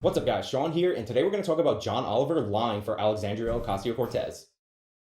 What's up guys, Sean here, and today we're going to talk about John Oliver lying for Alexandria Ocasio-Cortez.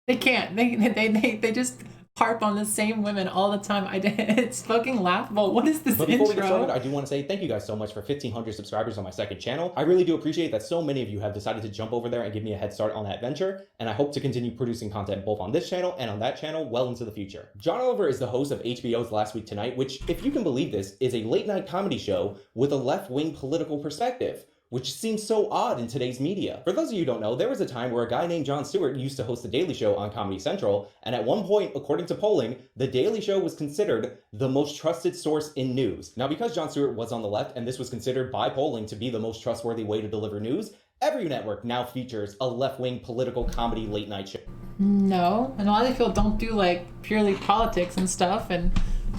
They can't. They just harp on the same women all the time. It's fucking laughable. What is this But before we get intro? started, I do want to say thank you guys so much for 1,500 subscribers on my second channel. I really do appreciate that so many of you have decided to jump over there and give me a head start on that venture, and I hope to continue producing content both on this channel and on that channel well into the future. John Oliver is the host of HBO's Last Week Tonight, which, if you can believe this, is a late-night comedy show with a left-wing political perspective, which seems so odd in today's media. For those of you who don't know, there was a time where a guy named Jon Stewart used to host The Daily Show on Comedy Central, and at one point, according to polling, The Daily Show was considered the most trusted source in news. Now, because Jon Stewart was on the left, and this was considered by polling to be the most trustworthy way to deliver news, every network now features a left-wing political comedy late-night show. No, and a lot of people don't do like purely politics and stuff, and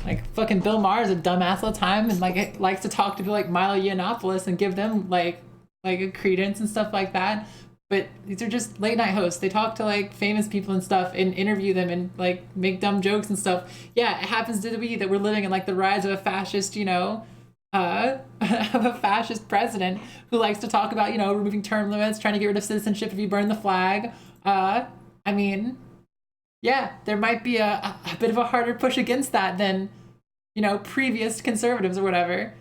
like fucking Bill Maher is a dumbass all the time, and like it likes to talk to people like Milo Yiannopoulos and give them like a credence and stuff like that. But these are just late night hosts. They talk to like famous people and stuff and interview them and like make dumb jokes and stuff. Yeah, it happens to be that we're living in like the rise of a fascist, of a fascist president who likes to talk about, removing term limits, trying to get rid of citizenship if you burn the flag. I mean, yeah, there might be a bit of a harder push against that than, previous conservatives or whatever.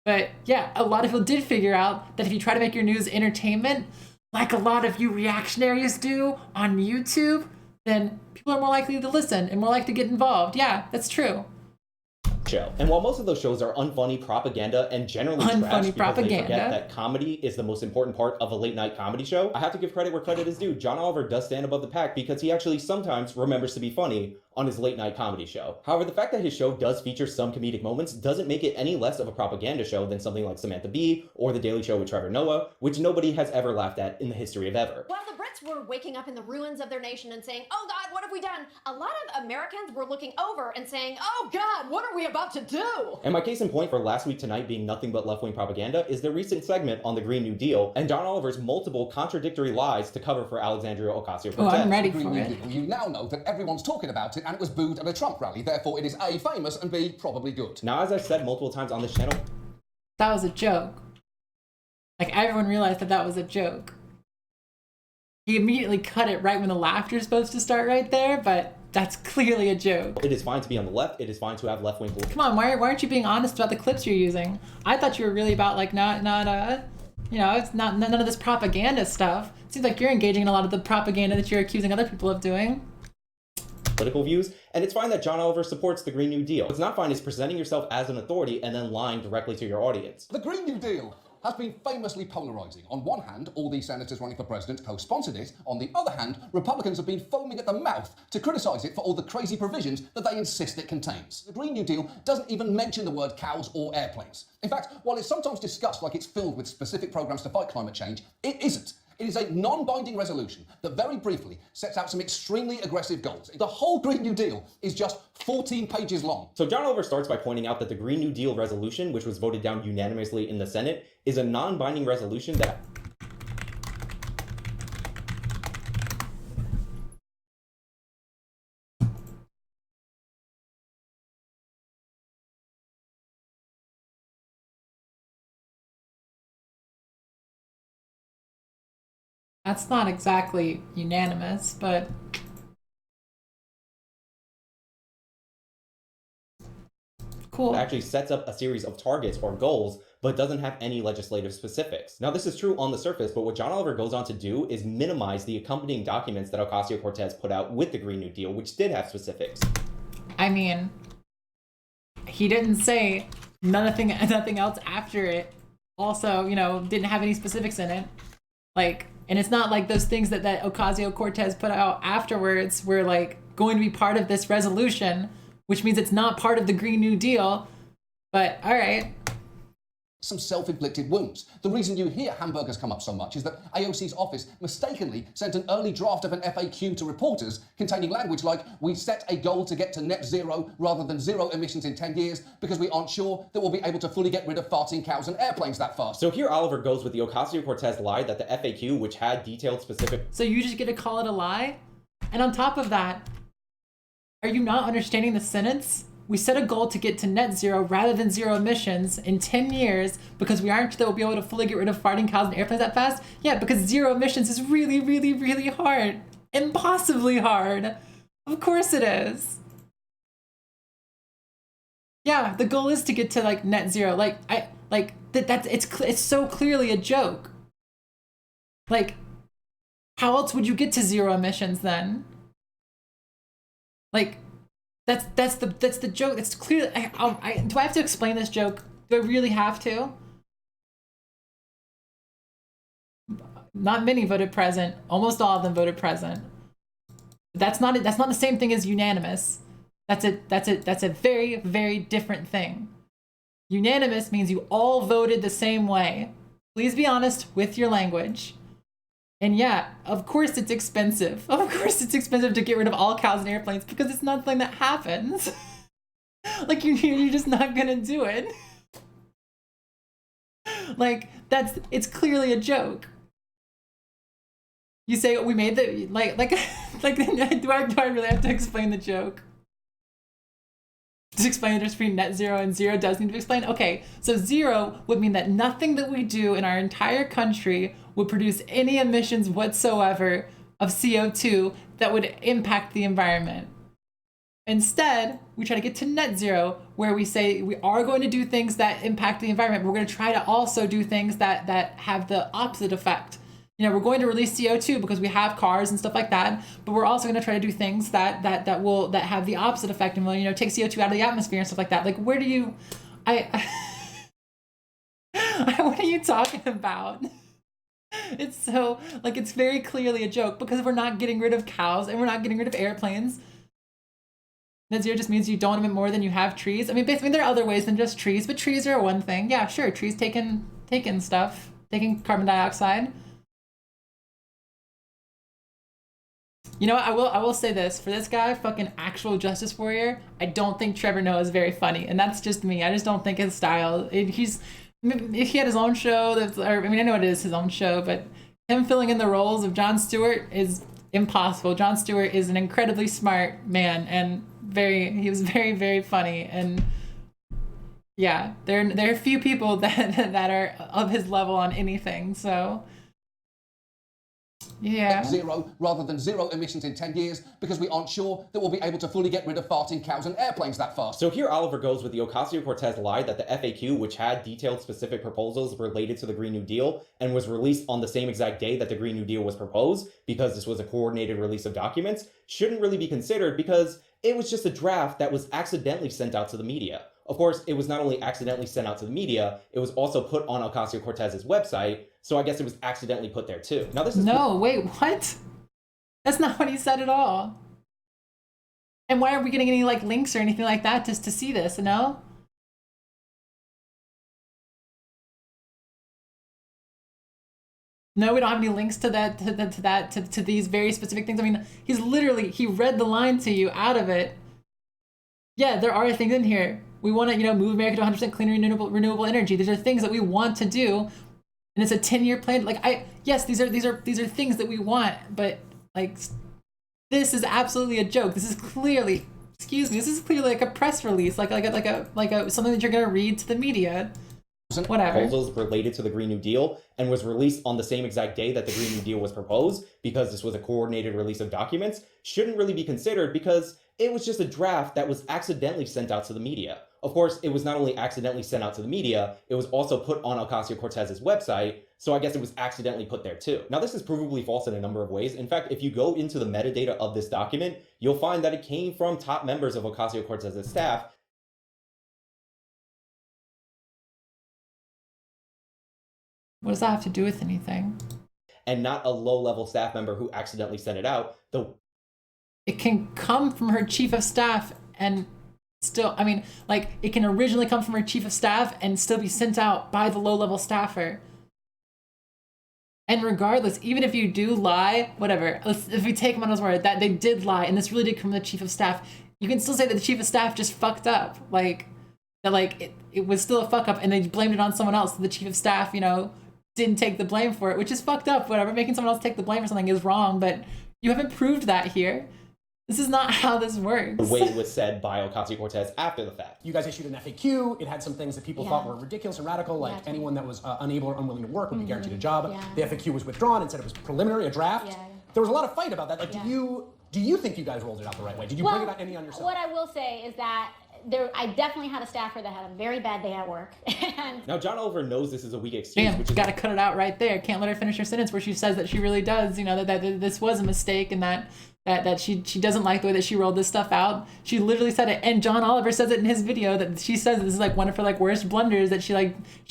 But yeah, a lot of people did figure out that if you try to make your news entertainment, like a lot of you reactionaries do on YouTube, then people are more likely to listen and more likely to get involved. Yeah, that's true. Show. And while most of those shows are unfunny propaganda and generally trash because they forget that comedy is the most important part of a late night comedy show, I have to give credit where credit is due. John Oliver does stand above the pack because he actually sometimes remembers to be funny on his late night comedy show. However, the fact that his show does feature some comedic moments doesn't make it any less of a propaganda show than something like Samantha Bee or The Daily Show with Trevor Noah, which nobody has ever laughed at in the history of ever. While the Brits were waking up in the ruins of their nation and saying, "Oh God, what have we done?" a lot of Americans were looking over and saying, "Oh God, what are we about to do?" And my case in point for Last Week Tonight being nothing but left-wing propaganda is the recent segment on the Green New Deal and John Oliver's multiple contradictory lies to cover for Alexandria Ocasio-Cortez. Oh, I'm ready for it. You now know that everyone's talking about it and it was booed at a Trump rally, therefore it is A, famous, and B, probably good. Now, as I've said multiple times on this channel, that was a joke. Like, everyone realized that was a joke. He immediately cut it right when the laughter is supposed to start right there, but that's clearly a joke. it is fine to be on the left, it is fine to have left-wing political. Come on, why aren't you being honest about the clips you're using? I thought you were really about like it's not none of this propaganda stuff. It seems like you're engaging in a lot of the propaganda that you're accusing other people of doing. Political views, and it's fine that John Oliver supports the Green New Deal. What's not fine is presenting yourself as an authority and then lying directly to your audience. The Green New Deal has been famously polarising. On one hand, all these senators running for president co-sponsored it. On the other hand, Republicans have been foaming at the mouth to criticise it for all the crazy provisions that they insist it contains. The Green New Deal doesn't even mention the word cows or airplanes. In fact, while it's sometimes discussed like it's filled with specific programmes to fight climate change, it isn't. It is a non-binding resolution that very briefly sets out some extremely aggressive goals. The whole Green New Deal is just 14 pages long. So John Oliver starts by pointing out that the Green New Deal resolution, which was voted down unanimously in the Senate, is a non-binding resolution that That's not exactly unanimous, but cool. actually sets up a series of targets or goals, but doesn't have any legislative specifics. Now, this is true on the surface, but what John Oliver goes on to do is minimize the accompanying documents that Ocasio-Cortez put out with the Green New Deal, which did have specifics. I mean, he didn't say nothing else after it also, didn't have any specifics in it. Like, and it's not like those things that Ocasio-Cortez put out afterwards were like going to be part of this resolution, which means it's not part of the Green New Deal. But all right. Some self-inflicted wounds. The reason you hear hamburgers come up so much is that AOC's office mistakenly sent an early draft of an FAQ to reporters containing language like, "We set a goal to get to net zero rather than zero emissions in 10 years because we aren't sure that we'll be able to fully get rid of farting cows and airplanes that fast." So here Oliver goes with the Ocasio-Cortez lie that the FAQ, which had detailed specific... So you just get to call it a lie? And on top of that, are you not understanding the sentence? we set a goal to get to net zero rather than zero emissions in 10 years because we aren't sure that we'll be able to fully get rid of farting cows and airplanes that fast. Yeah, because zero emissions is really, really, really hard. Impossibly hard. Of course it is. Yeah, the goal is to get to like net zero. It's so clearly a joke. Like, how else would you get to zero emissions then? Like, that's the joke. It's clear. Do I have to explain this joke? Do I really have to? Not many voted present. Almost all of them voted present. That's not the same thing as unanimous. That's a very, very different thing. Unanimous means you all voted the same way. Please be honest with your language. And yeah, of course it's expensive. Of course it's expensive to get rid of all cows and airplanes because it's not something that happens. Like you're just not gonna do it. Like it's clearly a joke. You say we made the do I really have to explain the joke? Just explain the difference between net zero and zero does need to be explained? Okay, so zero would mean that nothing that we do in our entire country would produce any emissions whatsoever of CO2 that would impact the environment. Instead, we try to get to net zero, where we say we are going to do things that impact the environment, but we're going to try to also do things that have the opposite effect. You know, we're going to release CO2 because we have cars and stuff like that, but we're also going to try to do things that have the opposite effect and will, you know, take CO2 out of the atmosphere and stuff like that. Like, where do you, what are you talking about? It's so, like, it's very clearly a joke because we're not getting rid of cows and we're not getting rid of airplanes. Net zero just means you don't emit more than you have trees. I mean, basically, there are other ways than just trees, but trees are one thing. Yeah, sure, trees taking stuff, taking carbon dioxide. You know what? I will say this. For this guy, fucking actual justice warrior, I don't think Trevor Noah is very funny. And that's just me. I just don't think his style. If he had his own show, I know it is his own show, but him filling in the roles of Jon Stewart is impossible. Jon Stewart is an incredibly smart man and he was very, very funny. And yeah, there are few people that are of his level on anything. So yeah. Zero rather than zero emissions in 10 years because we aren't sure that we'll be able to fully get rid of farting cows and airplanes that fast. So here Oliver goes with the Ocasio-Cortez lie that the FAQ, which had detailed specific proposals related to the Green New Deal and was released on the same exact day that the Green New Deal was proposed, because this was a coordinated release of documents, shouldn't really be considered because it was just a draft that was accidentally sent out to the media. Of course, it was not only accidentally sent out to the media, it was also put on Ocasio-Cortez's website, so I guess it was accidentally put there too. Now this is— No, wait, what? That's not what he said at all. And why aren't we getting any like links or anything like that just to see this, no? No, we don't have any links to to these very specific things. I mean, he read the line to you out of it. Yeah, there are things in here. We want to, move America to 100% clean renewable energy. These are things that we want to do, and it's a 10-year plan. Yes, these are things that we want, but like, this is absolutely a joke. This is clearly, this is clearly like a press release, like a something that you're gonna read to the media. Whatever. Proposals related to the Green New Deal and was released on the same exact day that the Green New Deal was proposed, because this was a coordinated release of documents, shouldn't really be considered because it was just a draft that was accidentally sent out to the media. Of course, it was not only accidentally sent out to the media, it was also put on Ocasio-Cortez's website, so I guess it was accidentally put there too. Now, this is provably false in a number of ways. In fact, if you go into the metadata of this document, you'll find that it came from top members of Ocasio-Cortez's staff. What does that have to do with anything? And not a low-level staff member who accidentally sent it out. It can come from her chief of staff and still, it can originally come from her chief of staff and still be sent out by the low-level staffer. And regardless, even if you do lie, whatever, if we take him on his word that they did lie and this really did come from the chief of staff, you can still say that the chief of staff just fucked up. It was still a fuck up and they blamed it on someone else. The chief of staff, didn't take the blame for it, which is fucked up, whatever. Making someone else take the blame for something is wrong, but you haven't proved that here. This is not how this works. The way it was said by Ocasio-Cortez after the fact. You guys issued an FAQ. It had some things that people thought were ridiculous and radical, like anyone that was unable or unwilling to work would be guaranteed a job. The FAQ was withdrawn and said it was preliminary, a draft. There was a lot of fight about that. Like, do you think you guys rolled it out the right way? Did you bring it out any on yourself? What I will say is that I definitely had a staffer that had a very bad day at work. And Now, John Oliver knows this is a weak excuse, Damn, which is gotta cut it out right there. Can't let her finish her sentence where she says that she really does, you know, that this was a mistake and that she doesn't like the way that she rolled this stuff out. She literally said it, and John Oliver says it in his video that she says this is like one of her like worst blunders, that she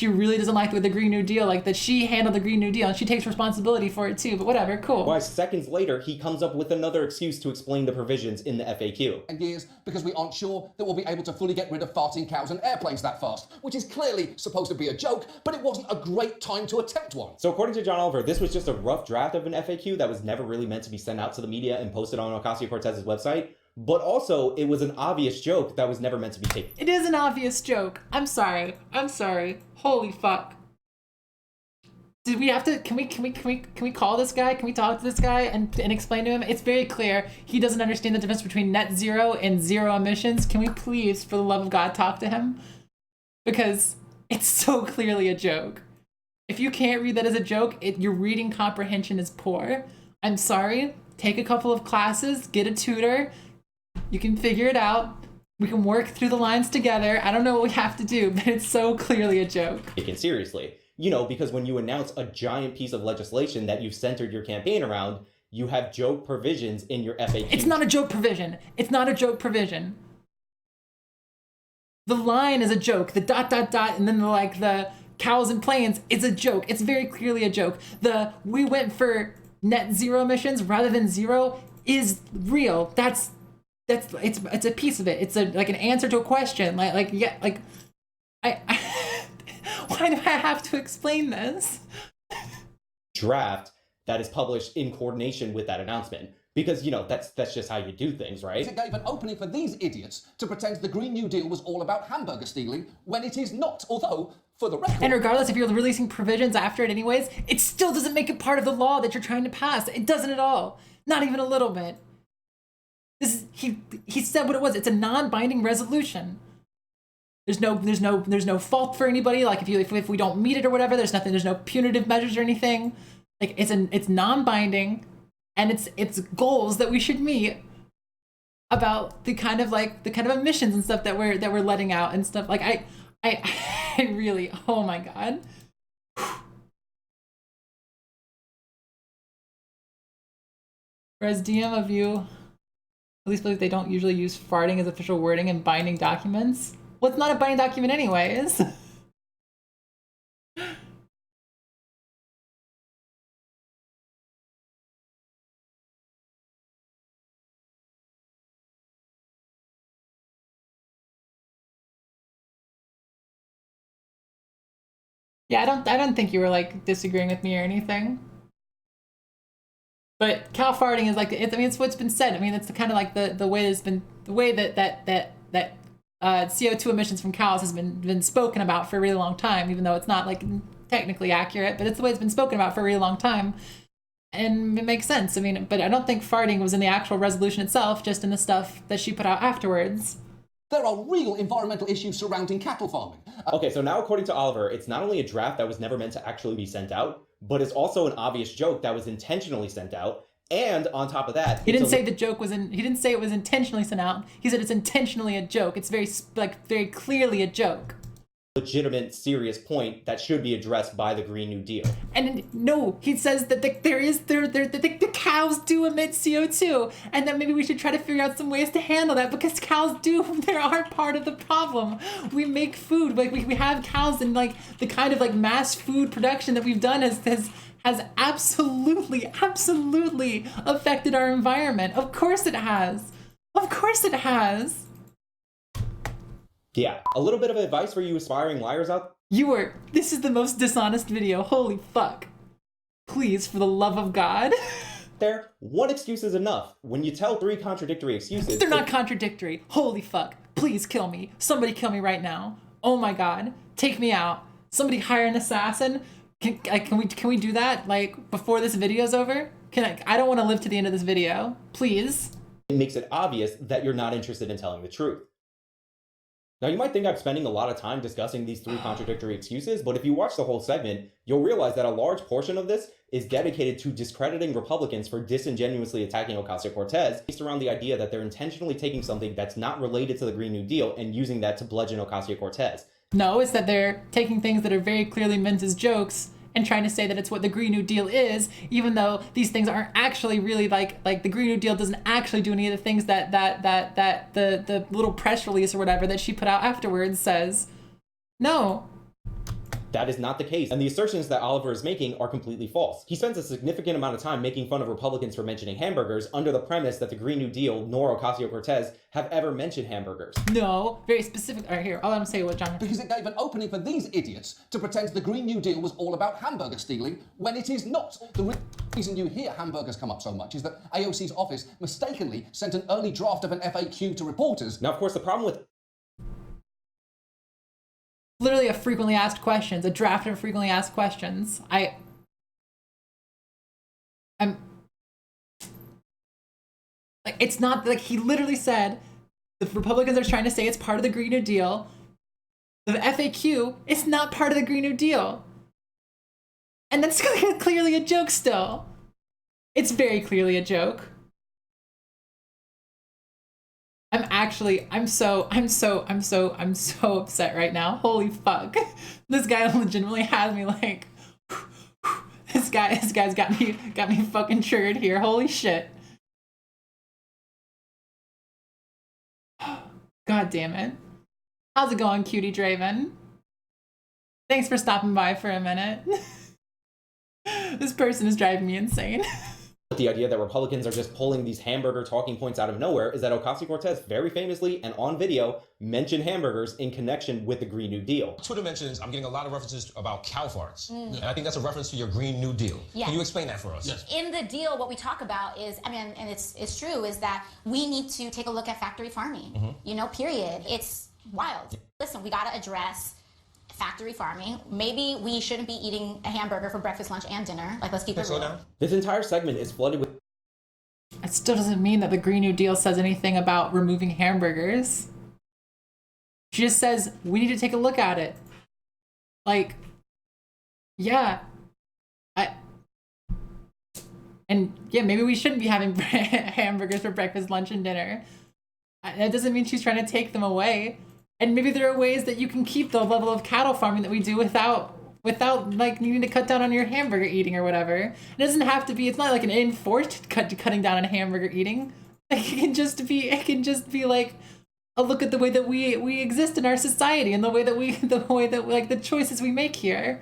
really doesn't like the Green New Deal, like that she handled the Green New Deal and she takes responsibility for it too. But whatever, cool. why seconds later he comes up with another excuse to explain the provisions in the FAQ. And years because we aren't sure that we'll be able to fully get rid of farting cows and airplanes that fast, which is clearly supposed to be a joke, but it wasn't a great time to attempt one. So according to John Oliver, this was just a rough draft of an FAQ that was never really meant to be sent out to the media and posted on Ocasio-Cortez's website, but also it was an obvious joke that was never meant to be taken. It is an obvious joke. I'm sorry. Holy fuck. Did we have to, can we call this guy? Can we talk to this guy and explain to him? It's very clear he doesn't understand the difference between net zero and zero emissions. Can we please, for the love of God, talk to him? Because it's so clearly a joke. If you can't read that as a joke, your reading comprehension is poor. I'm sorry. Take a couple of classes, get a tutor. You can figure it out. We can work through the lines together. I don't know what we have to do, but it's so clearly a joke. Taken seriously. You know, because when you announce a giant piece of legislation that you've centered your campaign around, you have joke provisions in your FAQ. It's not a joke provision. It's not a joke provision. The line is a joke. The ... and then the cows and planes is a joke. It's very clearly a joke. We went for net zero emissions rather than zero is real. It's a piece of it. It's like an answer to a question. Why do I have to explain this? Draft that is published in coordination with that announcement. Because, you know, that's just how you do things, right? It gave an opening for these idiots to pretend the Green New Deal was all about hamburger stealing when it is not, although, for the record... And regardless if you're releasing provisions after it anyways, it still doesn't make it part of the law that you're trying to pass. It doesn't at all. Not even a little bit. He said what it was. It's a non-binding resolution. There's no fault for anybody. Like if we don't meet it or whatever, there's no punitive measures or anything. Like it's non-binding, and it's goals that we should meet about the kind of emissions and stuff that we're letting out and stuff. Like I really, oh my God. Whereas DM of you at least believe they don't usually use farting as official wording in binding documents. Well, it's not a binding document anyways. Yeah, I don't think you were like disagreeing with me or anything. But cow farting is it's what's been said. I mean, it's kind of like the way that CO2 emissions from cows has been spoken about for a really long time, even though it's not like technically accurate, but it's the way it's been spoken about for a really long time. And it makes sense. I mean, but I don't think farting was in the actual resolution itself, just in the stuff that she put out afterwards. There are real environmental issues surrounding cattle farming. Okay, so now according to Oliver, it's not only a draft that was never meant to actually be sent out, but it's also an obvious joke that was intentionally sent out. And on top of that, he didn't say the joke was he didn't say it was intentionally sent out. He said it's intentionally a joke. It's very clearly a joke. Legitimate, serious point that should be addressed by the Green New Deal. And no, he says that the cows do emit CO2, and that maybe we should try to figure out some ways to handle that, because cows they are part of the problem. We make food, like we have cows, and like the kind of like mass food production that we've done has absolutely affected our environment. Of course it has. Of course it has. Yeah, a little bit of advice for you aspiring liars out This is the most dishonest video. Holy fuck. Please, for the love of God. there. One excuse is enough. When you tell 3 contradictory excuses... They're not contradictory. Holy fuck. Please kill me. Somebody kill me right now. Oh my God. Take me out. Somebody hire an assassin. Can we do that, like, before this video's over? I don't want to live to the end of this video. Please. It makes it obvious that you're not interested in telling the truth. Now, you might think I'm spending a lot of time discussing these three contradictory excuses, but if you watch the whole segment, you'll realize that a large portion of this is dedicated to discrediting Republicans for disingenuously attacking Ocasio-Cortez, based around the idea that they're intentionally taking something that's not related to the Green New Deal and using that to bludgeon Ocasio-Cortez. No, it's that they're taking things that are very clearly meant as jokes and trying to say that it's what the Green New Deal is, even though these things aren't actually really like the Green New Deal doesn't actually do any of the things that the little press release or whatever that she put out afterwards says. No. That is not the case, and the assertions that Oliver is making are completely false. He spends a significant amount of time making fun of Republicans for mentioning hamburgers under the premise that the Green New Deal nor Ocasio-Cortez have ever mentioned hamburgers. No, very specific. All right, here, I'll let him say what John... Because it gave an opening for these idiots to pretend the Green New Deal was all about hamburger stealing, when it is not. The reason you hear hamburgers come up so much is that AOC's office mistakenly sent an early draft of an FAQ to reporters. Now, of course, the problem with... Literally a frequently asked questions, a draft of frequently asked questions. I'm like, it's not like he literally said the Republicans are trying to say it's part of the Green New Deal. The FAQ is not part of the Green New Deal. And that's clearly a joke still. It's very clearly a joke. I'm so upset right now. Holy fuck. This guy legitimately has me like, this guy's got me fucking triggered here. Holy shit. God damn it. How's it going, Cutie Draven? Thanks for stopping by for a minute. This person is driving me insane. The idea that Republicans are just pulling these hamburger talking points out of nowhere is that Ocasio-Cortez very famously and on video mentioned hamburgers in connection with the Green New Deal. Twitter mentions, I'm getting a lot of references about cow farts. And I think that's a reference to your Green New Deal. Yes. Can you explain that for us? Yes. In the deal, what we talk about is, I mean, and it's true, is that we need to take a look at factory farming, you know, period. It's wild. Listen, we got to address factory farming. Maybe we shouldn't be eating a hamburger for breakfast, lunch, and dinner. Like, let's keep it real. This entire segment is flooded with... It still doesn't mean that the Green New Deal says anything about removing hamburgers. She just says, we need to take a look at it. Like, yeah. And yeah, maybe we shouldn't be having hamburgers for breakfast, lunch, and dinner. That doesn't mean she's trying to take them away. And maybe there are ways that you can keep the level of cattle farming that we do without like needing to cut down on your hamburger eating or whatever. It doesn't have to be, it's not like an enforced cutting down on hamburger eating. Like, it can just be like a look at the way that we exist in our society and the way that like the choices we make here.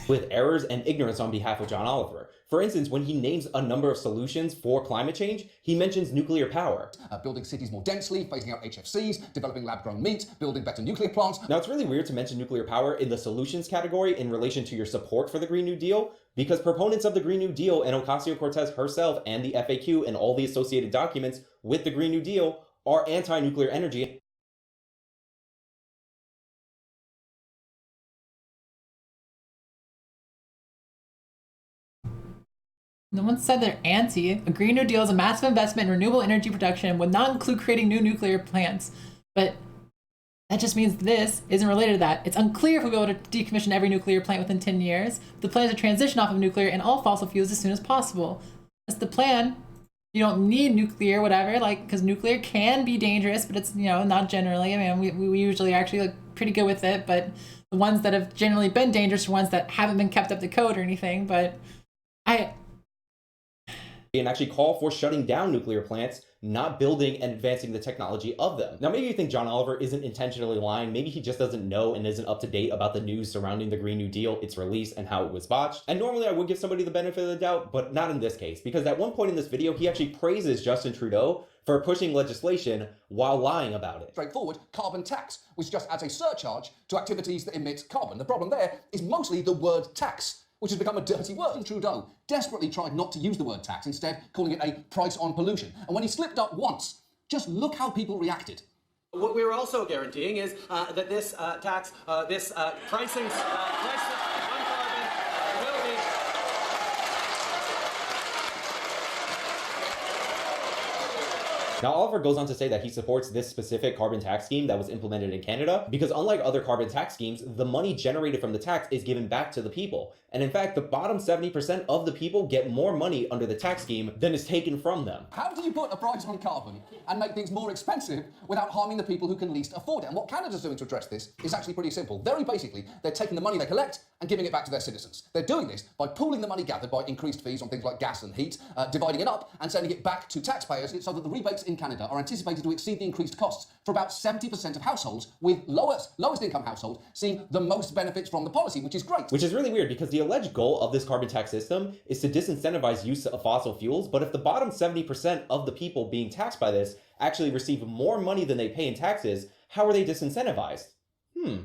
With errors and ignorance on behalf of John Oliver. For instance, when he names a number of solutions for climate change, he mentions nuclear power. Building cities more densely, phasing out HFCs, developing lab-grown meat, building better nuclear plants. Now, it's really weird to mention nuclear power in the solutions category in relation to your support for the Green New Deal, because proponents of the Green New Deal and Ocasio-Cortez herself and the FAQ and all the associated documents with the Green New Deal are anti-nuclear energy. No one said they're anti. A Green New Deal is a massive investment in renewable energy production and would not include creating new nuclear plants. But that just means this isn't related to that. It's unclear if we'll be able to decommission every nuclear plant within 10 years. The plan is to transition off of nuclear and all fossil fuels as soon as possible. That's the plan. You don't need nuclear, whatever, like, because nuclear can be dangerous, but it's, you know, not generally. I mean, we usually are actually like pretty good with it, but the ones that have generally been dangerous are ones that haven't been kept up to code or anything. But and actually call for shutting down nuclear plants, not building and advancing the technology of them. Now, maybe you think John Oliver isn't intentionally lying. Maybe he just doesn't know and isn't up to date about the news surrounding the Green New Deal, its release, and how it was botched. And normally I would give somebody the benefit of the doubt, but not in this case, because at one point in this video, he actually praises Justin Trudeau for pushing legislation while lying about it. Straightforward carbon tax, which just adds a surcharge to activities that emit carbon. The problem there is mostly the word tax, which has become a dirty word. And Trudeau desperately tried not to use the word tax, instead calling it a price on pollution. And when he slipped up once, just look how people reacted. What we were also guaranteeing is that this tax, this pricing on carbon will be... Now, Oliver goes on to say that he supports this specific carbon tax scheme that was implemented in Canada because unlike other carbon tax schemes, the money generated from the tax is given back to the people. And in fact, the bottom 70% of the people get more money under the tax scheme than is taken from them. How do you put a price on carbon and make things more expensive without harming the people who can least afford it? And what Canada's doing to address this is actually pretty simple. Very basically, they're taking the money they collect and giving it back to their citizens. They're doing this by pooling the money gathered by increased fees on things like gas and heat, dividing it up and sending it back to taxpayers so that the rebates in Canada are anticipated to exceed the increased costs for about 70% of households, with lowest income households seeing the most benefits from the policy, which is great. Which is really weird because the alleged goal of this carbon tax system is to disincentivize use of fossil fuels, but if the bottom 70% of the people being taxed by this actually receive more money than they pay in taxes, how are they disincentivized?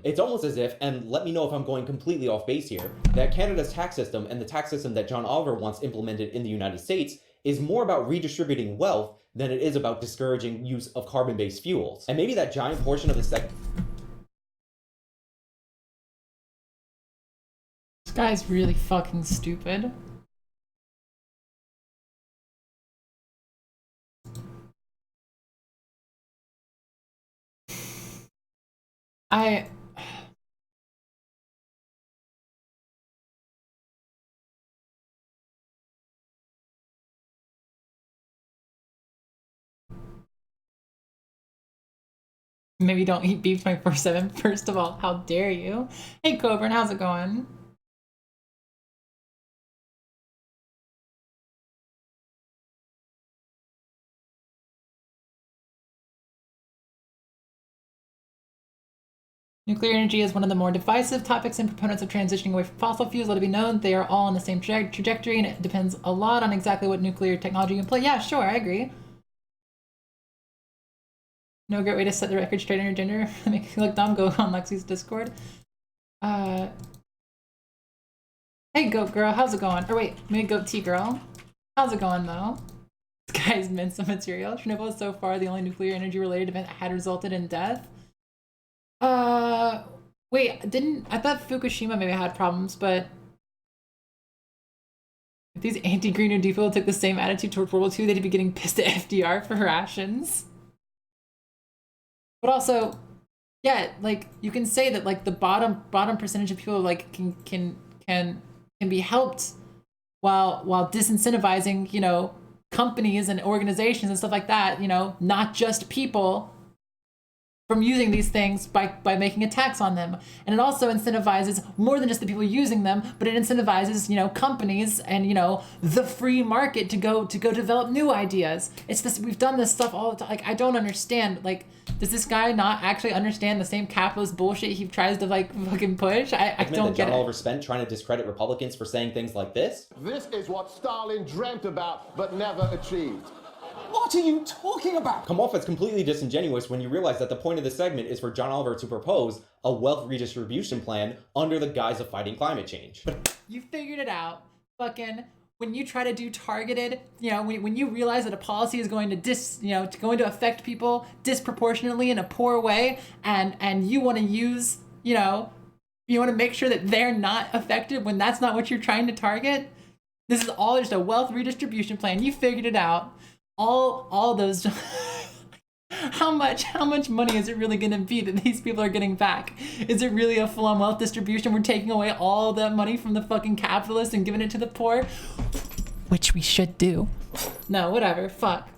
It's almost as if, and let me know if I'm going completely off base here, that Canada's tax system and the tax system that John Oliver wants implemented in the United States is more about redistributing wealth than it is about discouraging use of carbon-based fuels. And maybe that giant portion of the This guy's really fucking stupid. Maybe don't eat beef 24/7. First of all, how dare you? Hey Coburn, how's it going? Nuclear energy is one of the more divisive topics and proponents of transitioning away from fossil fuels. Let it be known they are all on the same trajectory, and it depends a lot on exactly what nuclear technology you employ. Yeah, sure, I agree. No great way to set the record straight on your gender. Make you look dumb. Go on Lexi's Discord. Hey, Goat Girl, how's it going? Or wait, maybe Goat Tea Girl. How's it going, though? This guy's meant some material. Chernobyl is so far the only nuclear energy-related event that had resulted in death. Wait, I thought Fukushima maybe had problems, but if these anti-Green New Deal people took the same attitude toward World War II, they'd be getting pissed at FDR for rations. But also, yeah, like you can say that like the bottom percentage of people like can be helped while disincentivizing, you know, companies and organizations and stuff like that, you know, not just people from using these things by making a tax on them. And it also incentivizes more than just the people using them, but it incentivizes, you know, companies and, you know, the free market to go develop new ideas. It's this, we've done this stuff all the time. Like, I don't understand. Like, does this guy not actually understand the same capitalist bullshit he tries to like fucking push? I don't get it. John Oliver spent trying to discredit Republicans for saying things like this. This is what Stalin dreamt about but never achieved. What are you talking about? Come off as completely disingenuous when you realize that the point of this segment is for John Oliver to propose a wealth redistribution plan under the guise of fighting climate change. You figured it out. Fucking when you try to do targeted, you know, when you realize that a policy is going to affect people disproportionately in a poor way, and you want to use, you know, you want to make sure that they're not affected when that's not what you're trying to target. This is all just a wealth redistribution plan. You figured it out. All those how much money is it really going to be that these people are getting back? Is it really a full-on wealth distribution? We're taking away all that money from the fucking capitalists and giving it to the poor, which we should do. No, whatever, fuck.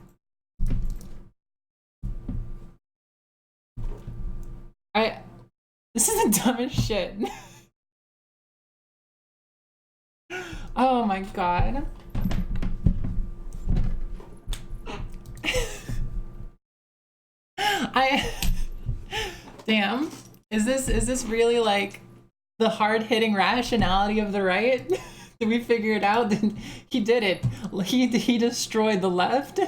This is the dumbest shit. Oh my god. Damn, is this really like the hard-hitting rationality of the right? Did we figure it out? He did it. He destroyed the left.